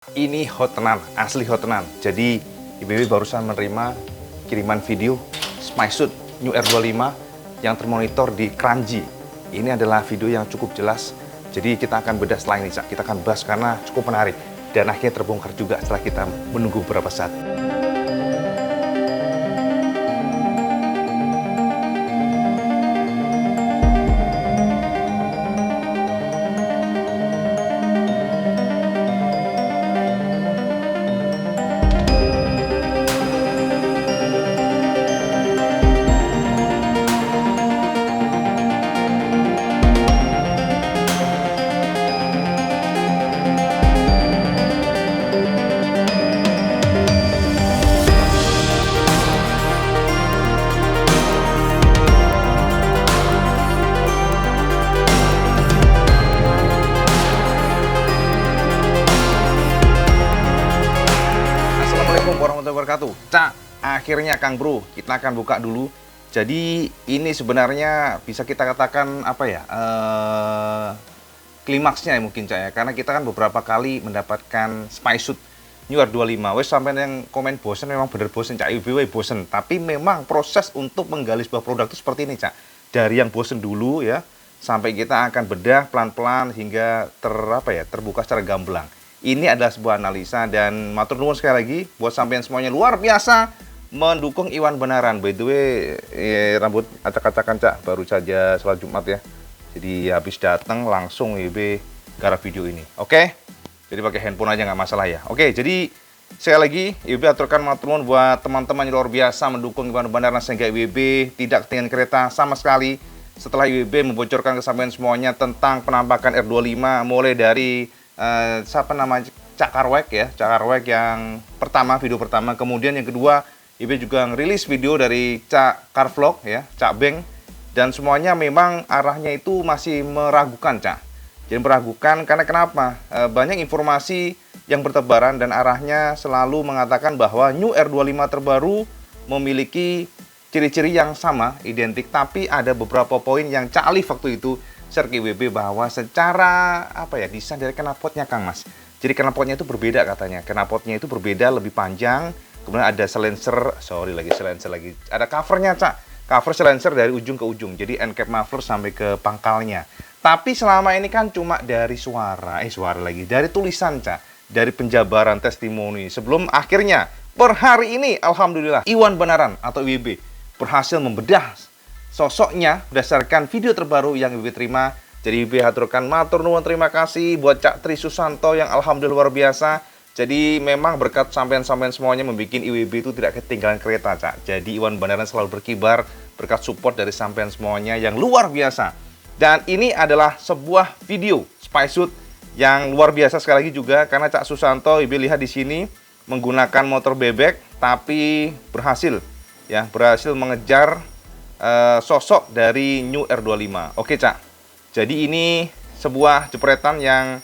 Ini hot tenan, asli hot tenan. Jadi IBB barusan menerima kiriman video Smaisut New R25 yang termonitor di Kranji. Ini adalah video yang cukup jelas. Jadi kita akan bedah setelah ini, Cak. Kita akan bahas karena cukup menarik. Dan akhirnya terbongkar juga setelah kita menunggu beberapa saat. Warahmatullahi wabarakatuh. Cak, akhirnya Kang Bro, kita akan buka dulu. Jadi ini sebenarnya bisa kita katakan apa ya, klimaksnya ya mungkin, Cak ya. Karena kita kan beberapa kali mendapatkan Smaisut New R25. Wes sampai yang komen bosen, memang bener bosen, Cak. IBW bosen. Tapi memang proses untuk menggali sebuah produk itu seperti ini, Cak. Dari yang bosen dulu ya, sampai kita akan bedah pelan-pelan hingga terbuka secara gamblang. Ini adalah sebuah analisa dan matur nuwun sekali lagi buat sampean semuanya luar biasa mendukung Iwan Benaran. By the way, rambut acak-acakan, Cak, baru saja sholat Jumat ya. Jadi habis datang langsung IB garap video ini. Oke? Jadi pakai handphone aja nggak masalah ya. Oke, jadi sekali lagi IB aturkan matur nuwun buat teman-teman yang luar biasa mendukung Iwan Benaran sehingga IB tidak ketinggalan kereta sama sekali. Setelah IB membocorkan ke sampean semuanya tentang penampakan R25 mulai dari siapa nama Cak Karwek ya, Cak Karwek yang pertama, video pertama. Kemudian yang kedua, IB juga ngerilis video dari Cak Karvlog ya, Cak Beng. Dan semuanya memang arahnya itu masih meragukan, Cak. Jadi meragukan karena kenapa? Banyak informasi yang bertebaran dan arahnya selalu mengatakan bahwa New R25 terbaru memiliki ciri-ciri yang sama, identik. Tapi ada beberapa poin yang Cak Alif waktu itu share ke IBB bahwa secara desain dari knalpotnya, Kang Mas. Jadi knalpotnya itu berbeda katanya. Knalpotnya itu berbeda, lebih panjang. Kemudian ada silencer, ada covernya, Cak. Cover silencer dari ujung ke ujung. Jadi end cap muffler sampai ke pangkalnya. Tapi selama ini kan cuma dari dari tulisan, Cak. Dari penjabaran testimoni. Sebelum akhirnya per hari ini alhamdulillah Iwan Benaran atau IBB berhasil membedah sosoknya berdasarkan video terbaru yang IBB terima. Jadi IBB haturkan matur nuwun terima kasih buat Cak Tri Susanto yang alhamdulillah luar biasa. Jadi memang berkat sampean-sampean semuanya membuat IBB itu tidak ketinggalan kereta, Cak. Jadi Iwan Benaran selalu berkibar berkat support dari sampean semuanya yang luar biasa. Dan ini adalah sebuah video Smaisut yang luar biasa sekali lagi juga karena Cak Susanto IBB lihat di sini menggunakan motor bebek tapi berhasil mengejar sosok dari New R25. Oke, Cak. Jadi ini sebuah jepretan yang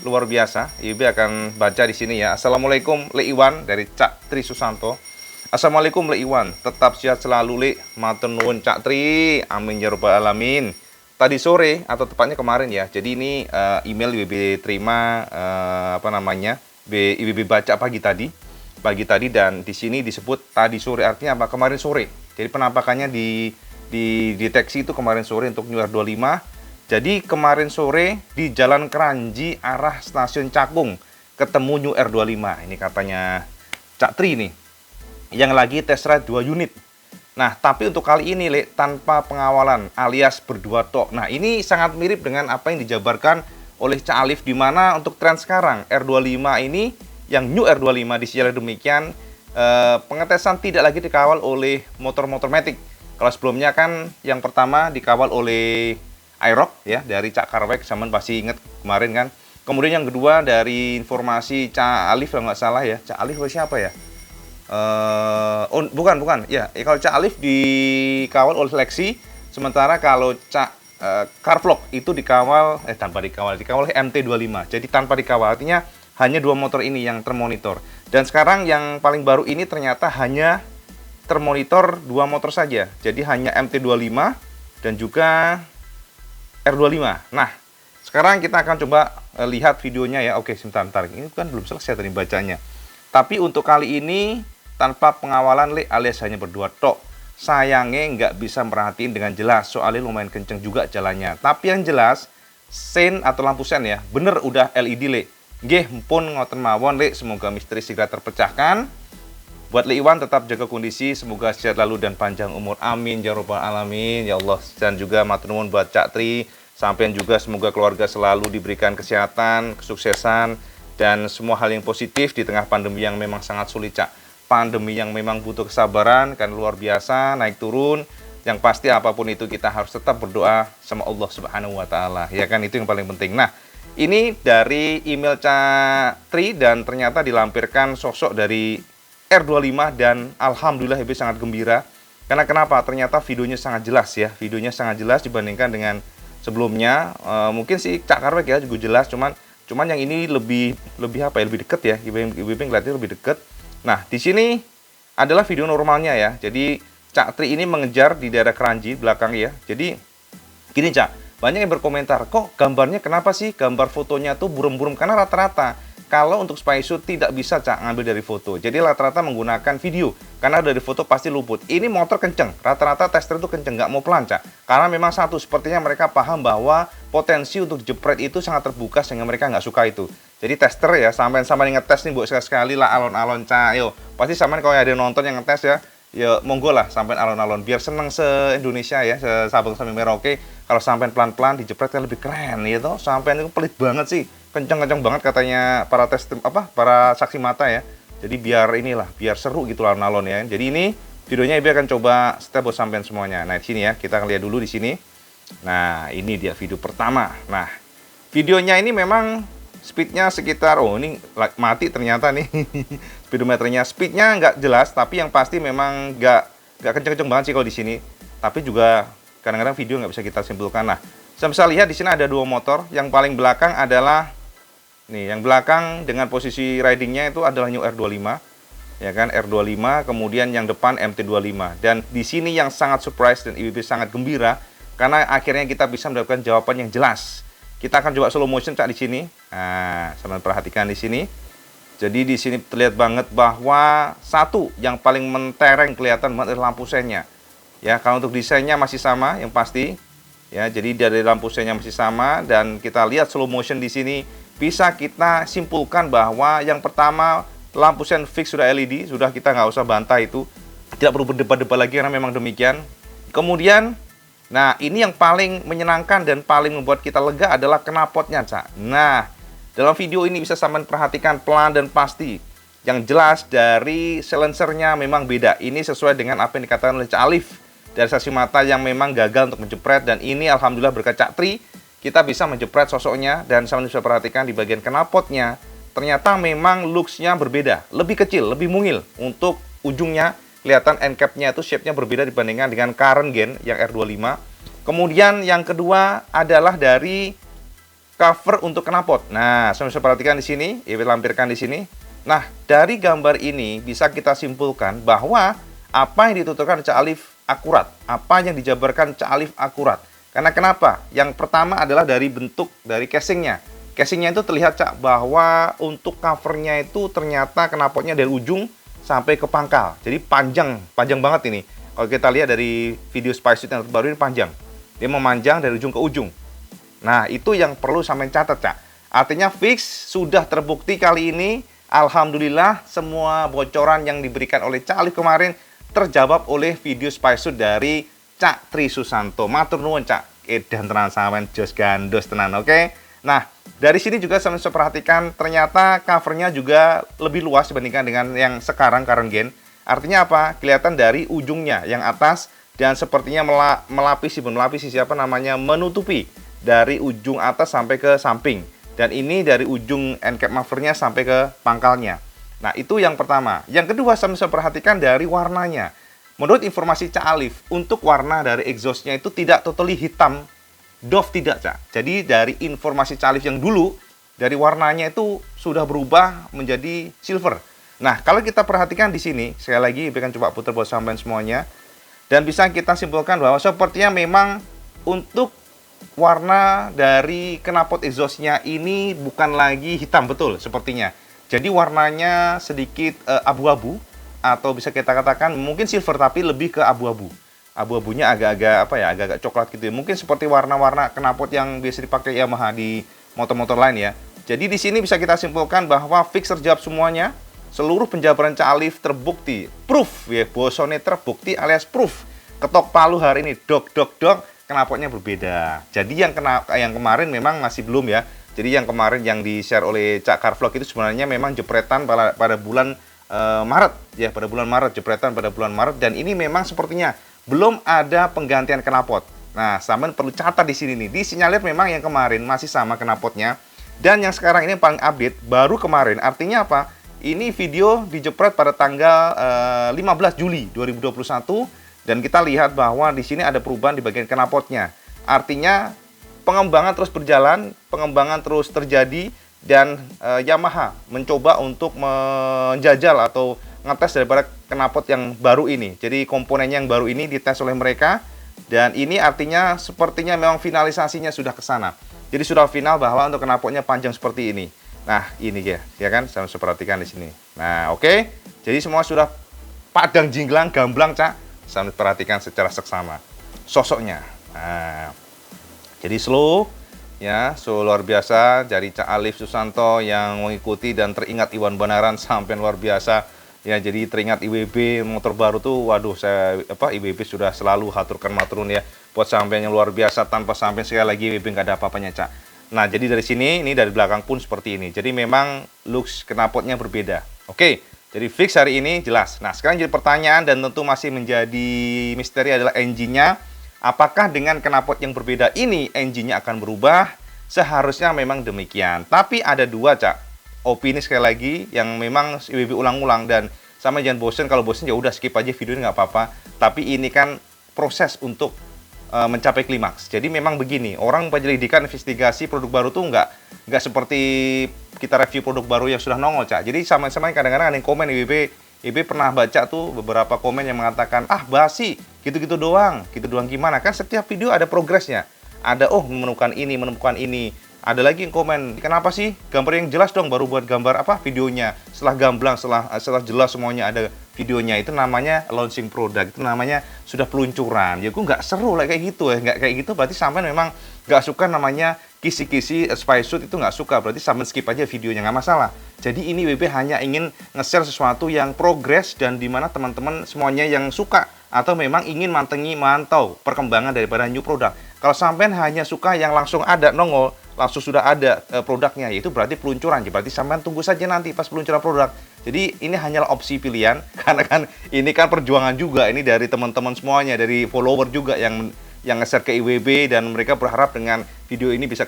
luar biasa. IB akan baca di sini ya. Assalamualaikum Le Iwan dari Cak Tri Susanto. Assalamualaikum Le Iwan, tetap sehat selalu Le. Matur nuwun Cak Tri. Amin ya rabbal alamin. Tadi sore atau tepatnya kemarin ya. Jadi ini email IBB terima IBB baca pagi tadi dan di sini disebut tadi sore, artinya apa? Kemarin sore. Jadi penampakannya di deteksi itu kemarin sore untuk New R25. Jadi kemarin sore di Jalan Kranji arah Stasiun Cakung ketemu New R25. Ini katanya Cak Tri nih. Yang lagi test ride 2 unit. Nah, tapi untuk kali ini Le, tanpa pengawalan alias berdua tok. Nah, ini sangat mirip dengan apa yang dijabarkan oleh Cak Alif di mana untuk tren sekarang R25 ini yang New R25 disiarkan demikian. Pengetesan tidak lagi dikawal oleh motor-motor matic. Kalau sebelumnya kan yang pertama dikawal oleh Aerox ya dari Cak Karwek, zaman pasti inget kemarin kan. Kemudian yang kedua dari informasi Cak Alif kalau nggak salah ya. Cak Alif siapa ya? Bukan ya. Kalau Cak Alif dikawal oleh Lexi, sementara kalau Cak Karvlog itu dikawal oleh MT25. Jadi tanpa dikawal, artinya hanya 2 motor ini yang termonitor. Dan sekarang yang paling baru ini ternyata hanya termonitor 2 motor saja. Jadi hanya MT25 dan juga R25. Nah, Sekarang kita akan coba lihat videonya ya. Oke, sebentar. Ini kan belum selesai tadi bacanya. Tapi untuk kali ini tanpa pengawalan alias hanya berdua tok. Sayangnya nggak bisa merhatiin dengan jelas, soalnya lumayan kenceng juga jalannya. Tapi yang jelas, sen atau lampu sen ya, bener udah LED le. Nggih, pun ngoten mawon le, semoga misteri segera terpecahkan. Buat Le Iwan tetap jaga kondisi, semoga sehat lalu dan panjang umur. Amin ya robbal alamin ya Allah. Dan juga matur nuwun buat Cak Tri, sampean juga semoga keluarga selalu diberikan kesehatan, kesuksesan, dan semua hal yang positif di tengah pandemi yang memang sangat sulit, Cak. Pandemi yang memang butuh kesabaran, kan luar biasa, naik turun. Yang pasti apapun itu kita harus tetap berdoa sama Allah Subhanahu wa Ta'ala. Ya kan, itu yang paling penting. Nah, ini dari email Cak Tri dan ternyata dilampirkan sosok dari R25 dan alhamdulillah Ibu sangat gembira. Karena kenapa? Ternyata videonya sangat jelas ya. Videonya sangat jelas dibandingkan dengan sebelumnya. Mungkin sih Cak Karwek ya juga jelas, cuman yang ini lebih apa ya? Lebih deket ya. Ibu ngeliatnya lebih deket. Nah, di sini adalah video normalnya ya. Jadi Cak Tri ini mengejar di daerah Keranji belakang ya. Jadi gini Cak, banyak yang berkomentar, kok gambarnya kenapa sih gambar fotonya tuh buram-buram? Karena rata-rata kalau untuk SpyShoot tidak bisa Cak ngambil dari foto. Jadi rata-rata menggunakan video. Karena dari foto pasti luput. Ini motor kenceng. Rata-rata tester itu kenceng. Nggak mau pelan Cak. Karena memang satu, sepertinya mereka paham bahwa potensi untuk jepret itu sangat terbuka sehingga mereka nggak suka itu. Jadi tester ya, sampai ngetes nih buat sekali-sekali lah alon-alon Cak. Yo, pasti sampai kalau ada yang nonton yang ngetes ya, ya monggo lah sampai alon-alon. Biar seneng se-Indonesia ya, se-Sabang sampai Merauke. Kalau sampai pelan-pelan dijepret kan lebih keren gitu. Sampai itu pelit banget sih. Kenceng-kenceng banget katanya para para saksi mata ya. Jadi biar inilah, biar seru gitu alon-alon ya. Jadi ini videonya Ibu akan coba step buat sampean semuanya. Nah, di sini ya, kita akan lihat dulu di sini. Nah, ini dia video pertama. Nah, videonya ini memang speednya sekitar, oh ini mati ternyata nih. Speedometernya, speednya nggak jelas, tapi yang pasti memang nggak kenceng-kenceng banget sih kalau di sini. Tapi juga kadang-kadang video nggak bisa kita simpulkan. Nah, saya bisa lihat di sini ada dua motor. Yang paling belakang adalah nih, yang belakang dengan posisi ridingnya itu adalah New R25, ya kan, R25. Kemudian yang depan MT25. Dan di sini yang sangat surprise dan IWB sangat gembira karena akhirnya kita bisa mendapatkan jawaban yang jelas. Kita akan coba slow motion Cak di sini. Nah, sambil perhatikan di sini. Jadi di sini terlihat banget bahwa satu yang paling mentereng kelihatan banget adalah lampu sennya. Ya, kalau untuk desainnya masih sama yang pasti. Ya, jadi dari lampu sennya masih sama dan kita lihat slow motion di sini bisa kita simpulkan bahwa yang pertama lampu sen fix sudah LED, sudah kita nggak usah bantah itu, tidak perlu berdebat-debat lagi karena memang demikian. Kemudian, nah ini yang paling menyenangkan dan paling membuat kita lega adalah knalpotnya Cak. Nah, dalam video ini bisa sampean perhatikan pelan dan pasti. Yang jelas dari silencernya memang beda. Ini sesuai dengan apa yang dikatakan oleh Cak Alif dari saksi mata yang memang gagal untuk menjepret, dan ini alhamdulillah berkat Cak Tri kita bisa menjepret sosoknya. Dan sampean bisa perhatikan di bagian knalpotnya ternyata memang looks-nya berbeda, lebih kecil, lebih mungil. Untuk ujungnya kelihatan end cap-nya itu shape-nya berbeda dibandingkan dengan current gen yang R25. Kemudian yang kedua adalah dari cover untuk knalpot. Nah, sampean bisa perhatikan di sini, Ibu lampirkan di sini. Nah, dari gambar ini bisa kita simpulkan bahwa apa yang dituturkan Cak Alif akurat, apa yang dijabarkan Cak Alif akurat. Karena kenapa? Yang pertama adalah dari bentuk dari casingnya. Casingnya itu terlihat Cak bahwa untuk covernya itu ternyata knalpotnya dari ujung sampai ke pangkal. Jadi panjang banget ini. Kalau kita lihat dari video SpyShoot yang terbaru ini panjang. Dia memanjang dari ujung ke ujung. Nah, itu yang perlu sampai catat Cak. Artinya fix sudah terbukti kali ini. Alhamdulillah semua bocoran yang diberikan oleh Cak Alif kemarin terjawab oleh video SpyShoot dari Cak Tri Susanto. Matur nuwun Cak. Edan tenan sampean jos gandos tenan, oke? Nah, dari sini juga sampean bisa perhatikan ternyata covernya juga lebih luas dibandingkan dengan yang sekarang current gen. Artinya apa? Kelihatan dari ujungnya yang atas dan sepertinya melapisi siapa namanya, menutupi dari ujung atas sampai ke samping. Dan ini dari ujung end cap mufflernya sampai ke pangkalnya. Nah, itu yang pertama. Yang kedua, saya bisa perhatikan dari warnanya. Menurut informasi Cak Alif, untuk warna dari exhaustnya itu tidak totally hitam, doff tidak Cak. Jadi dari informasi Cak Alif yang dulu, dari warnanya itu sudah berubah menjadi silver. Nah, kalau kita perhatikan di sini, sekali lagi Ibu akan coba putar buat sampean semuanya. Dan bisa kita simpulkan bahwa sepertinya memang untuk warna dari knalpot exhaustnya ini bukan lagi hitam, betul sepertinya. Jadi warnanya sedikit abu-abu, atau bisa kita katakan mungkin silver tapi lebih ke abu-abu. Abu-abunya agak-agak apa ya, agak-agak coklat gitu ya. Mungkin seperti warna-warna knalpot yang biasa dipakai Yamaha di motor-motor lain ya. Jadi di sini bisa kita simpulkan bahwa fix terjawab semuanya. Seluruh penjabaran Cak Alif terbukti, proof ya, bosone terbukti alias proof. Ketok palu hari ini, dok, knalpotnya berbeda. Jadi yang kemarin memang masih belum ya. Jadi yang kemarin yang di-share oleh Cak Car Vlog itu sebenarnya memang jepretan pada bulan Maret ya, pada bulan Maret, jepretan pada bulan Maret, dan ini memang sepertinya belum ada penggantian knalpot. Nah, sampean perlu catat di sini nih. Disinyalir memang yang kemarin masih sama knalpotnya, dan yang sekarang ini paling update baru kemarin. Artinya apa? Ini video dijepret pada tanggal 15 Juli 2021, dan kita lihat bahwa di sini ada perubahan di bagian knalpotnya. Artinya pengembangan terus berjalan, pengembangan terus terjadi, dan Yamaha mencoba untuk menjajal atau ngetes daripada knalpot yang baru ini. Jadi komponennya yang baru ini dites oleh mereka, dan ini artinya sepertinya memang finalisasinya sudah ke sana. Jadi sudah final bahwa untuk knalpotnya panjang seperti ini. Nah, ini ya kan, saya perhatikan di sini. Nah, oke. Jadi semua sudah padang jinglang, gamblang, Cak. Saya perhatikan secara seksama sosoknya. Nah, jadi slow ya, so luar biasa dari Cak Alif Susanto yang mengikuti dan teringat Iwan Banaran sampai luar biasa. Ya, jadi teringat IWB motor baru tuh, waduh, IWB sudah selalu haturkan maturun ya. Buat sampean yang luar biasa, tanpa sampean sekali lagi IWB nggak ada apa-apanya, Cak. Nah, jadi dari sini, ini dari belakang pun seperti ini. Jadi memang looks knalpotnya berbeda. Oke, jadi fix hari ini jelas. Nah, sekarang jadi pertanyaan dan tentu masih menjadi misteri adalah engine-nya. Apakah dengan knalpot yang berbeda ini engine-nya akan berubah? Seharusnya memang demikian. Tapi ada dua, Cak, opini sekali lagi yang memang IWB ulang-ulang, dan sama jangan bosen. Kalau bosen ya udah skip aja video ini, nggak apa-apa. Tapi ini kan proses untuk mencapai klimaks. Jadi memang begini, orang penyelidikan investigasi produk baru tuh nggak seperti kita review produk baru yang sudah nongol, Cak. Jadi sama-sama kadang-kadang ada yang komen IWB pernah baca tuh beberapa komen yang mengatakan, ah basi, gitu-gitu doang gimana? Kan setiap video ada progresnya. Ada menemukan ini. Ada lagi yang komen, kenapa sih gambar yang jelas dong baru buat gambar videonya? Setelah gamblang, setelah jelas semuanya ada videonya, itu namanya launching product, itu namanya sudah peluncuran. Ya gue nggak seru lah kayak gitu ya, nggak kayak gitu berarti sampai memang nggak suka namanya kisi-kisi spy suit, itu nggak suka, berarti sampai skip aja videonya, nggak masalah. Jadi ini WB hanya ingin nge-share sesuatu yang progres dan dimana teman-teman semuanya yang suka atau memang ingin mantau perkembangan daripada new product. Kalau sampai hanya suka yang langsung ada nongol, langsung sudah ada produknya, yaitu berarti peluncuran. Berarti sampean tunggu saja nanti pas peluncuran produk. Jadi ini hanyalah opsi pilihan, karena kan ini kan perjuangan juga ini dari teman-teman semuanya, dari follower juga yang nge-share ke IWB, dan mereka berharap dengan video ini bisa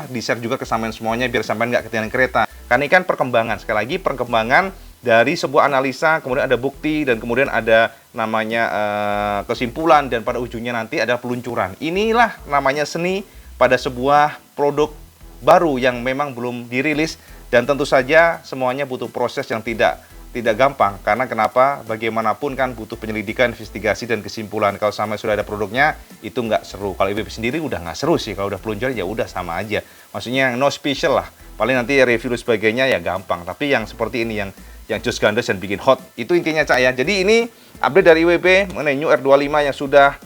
di-share juga ke sampean semuanya biar sampean nggak ketinggalan kereta. Karena ini kan perkembangan, sekali lagi perkembangan dari sebuah analisa, kemudian ada bukti, dan kemudian ada namanya kesimpulan, dan pada ujungnya nanti ada peluncuran. Inilah namanya seni pada sebuah produk baru yang memang belum dirilis, dan tentu saja semuanya butuh proses yang tidak gampang, karena kenapa? Bagaimanapun kan butuh penyelidikan, investigasi, dan kesimpulan. Kalau sama sudah ada produknya, itu nggak seru. Kalau IWB sendiri udah nggak seru sih, kalau udah peluncuran ya udah sama aja. Maksudnya no special lah. Paling nanti review sebagainya ya gampang. Tapi yang seperti ini yang just gandes dan bikin hot, itu intinya, Cak ya. Jadi ini update dari IWB mengenai New R25 yang sudah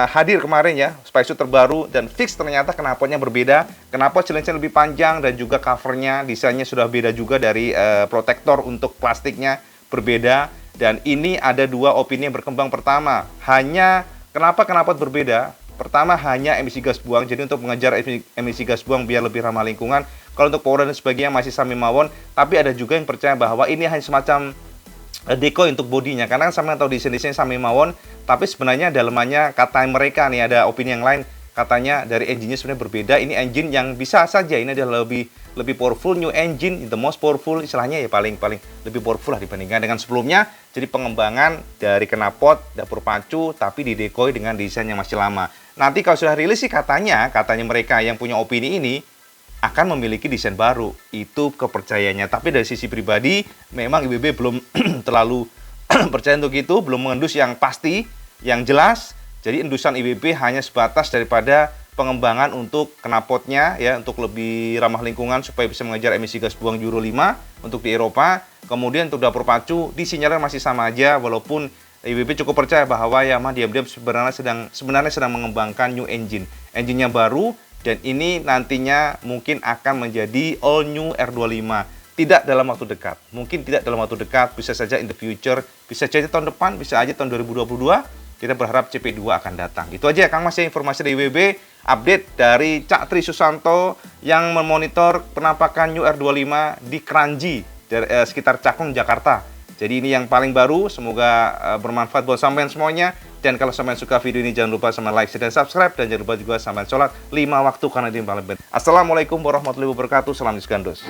hadir kemarin ya, spy suit terbaru, dan fix ternyata knalpotnya berbeda. Knalpot cilincnya lebih panjang, dan juga covernya, desainnya sudah beda juga dari protektor untuk plastiknya berbeda. Dan ini ada dua opini yang berkembang. Pertama, kenapa knalpot berbeda? Pertama, hanya emisi gas buang. Jadi untuk mengejar emisi gas buang biar lebih ramah lingkungan. Kalau untuk power dan sebagainya masih sami mawon. Tapi ada juga yang percaya bahwa ini hanya semacam decoy untuk bodinya, karena sama tahu desain-desain sami mawon, tapi sebenarnya dalemannya kata mereka nih, ada opini yang lain, katanya dari engine-nya sebenarnya berbeda. Ini engine yang bisa saja ini adalah lebih powerful, new engine, the most powerful, istilahnya ya paling lebih powerful lah dibandingkan dengan sebelumnya. Jadi pengembangan dari knalpot dapur pacu tapi didecoy dengan desain yang masih lama. Nanti kalau sudah rilis sih katanya mereka yang punya opini ini akan memiliki desain baru, itu kepercayaannya. Tapi dari sisi pribadi memang IWB belum terlalu percaya untuk itu, belum mengendus yang pasti, yang jelas. Jadi endusan IWB hanya sebatas daripada pengembangan untuk knalpotnya ya, untuk lebih ramah lingkungan supaya bisa mengejar emisi gas buang Euro 5 untuk di Eropa. Kemudian untuk dapur pacu disinyalir masih sama aja, walaupun IWB cukup percaya bahwa Yamaha diam-diam sebenarnya sedang mengembangkan new engine-nya baru, dan ini nantinya mungkin akan menjadi all new R25. Tidak dalam waktu dekat, mungkin tidak dalam waktu dekat, bisa saja in the future, bisa jadi tahun depan, bisa aja tahun 2022. Kita berharap CP2 akan datang. Itu aja Kang Mas ya, informasi dari IWB, update dari Cak Tri Susanto yang memonitor penampakan New R25 di Kranji, sekitar Cakung, Jakarta. Jadi ini yang paling baru, semoga bermanfaat buat sampean semuanya. Dan kalau sampean suka video ini, jangan lupa sampean like, share, dan subscribe. Dan jangan lupa juga sampean sholat 5 waktu karena ini paling penting. Assalamualaikum warahmatullahi wabarakatuh. Salam Gandos.